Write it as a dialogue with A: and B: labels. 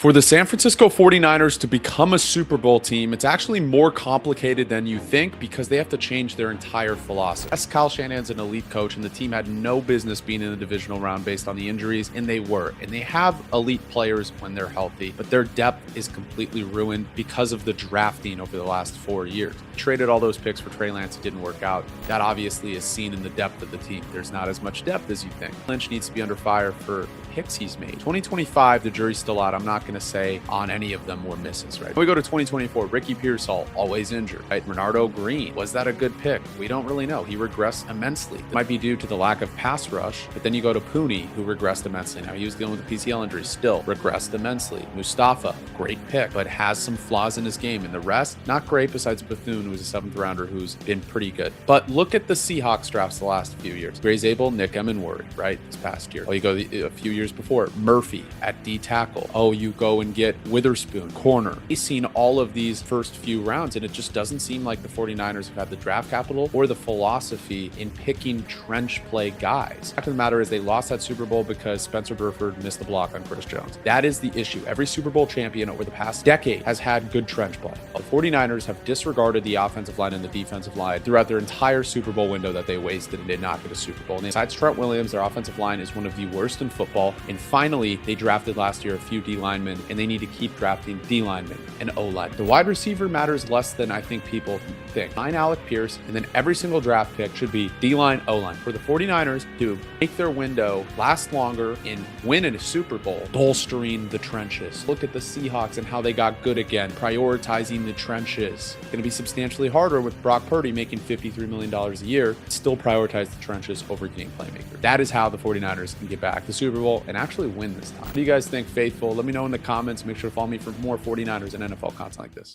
A: For the San Francisco 49ers to become a Super Bowl team, it's actually more complicated than you think because they have to change their entire philosophy. Yes, Kyle Shanahan's an elite coach, and the team had no business being in the divisional round based on the injuries, and they were. And they have elite players when they're healthy, but their depth is completely ruined because of the drafting over the last 4 years. Traded all those picks for Trey Lance, it didn't work out. That obviously is seen in the depth of the team. There's not as much depth as you think. Lynch needs to be under fire for the picks he's made. 2025, the jury's still out. I'm not going to say on any of them were misses, right? We go to 2024, Ricky Pearsall, always injured, right? Renardo Green, was that a good pick? We don't really know. He regressed immensely. It might be due to the lack of pass rush, but then you go to Pooney, who regressed immensely. Now he was dealing with a PCL injury, still regressed immensely. Mustafa, great pick, but has some flaws in his game. And the rest, not great besides Bethune, who's a seventh rounder who's been pretty good. But look at the Seahawks drafts the last few years. Gray Zabel, Nick Emmenward, right? This past year. Oh, you go a few years before, Murphy at D tackle. Oh, you go and get Witherspoon, corner. He's seen all of these first few rounds, and it just doesn't seem like the 49ers have had the draft capital or the philosophy in picking trench play guys. The fact of the matter is they lost that Super Bowl because Spencer Burford missed the block on Chris Jones. That is the issue. Every Super Bowl champion over the past decade has had good trench play. The 49ers have disregarded the offensive line and the defensive line throughout their entire Super Bowl window that they wasted and did not get a Super Bowl. And besides Trent Williams, their offensive line is one of the worst in football. And finally, they drafted last year a few D linemen, and they need to keep drafting D linemen and O line. The wide receiver matters less than I think people think. Sign Alec Pierce, and then every single draft pick should be D line, O line. For the 49ers to make their window last longer and win in a Super Bowl, bolstering the trenches. Look at the Seahawks and how they got good again, prioritizing the trenches. It's going to be substantially harder with Brock Purdy making $53 million a year, still prioritize the trenches over being playmaker. That is how the 49ers can get back to the Super Bowl and actually win this time. What do you guys think, faithful? Let me know in the comments. Make sure to follow me for more 49ers and NFL content like this.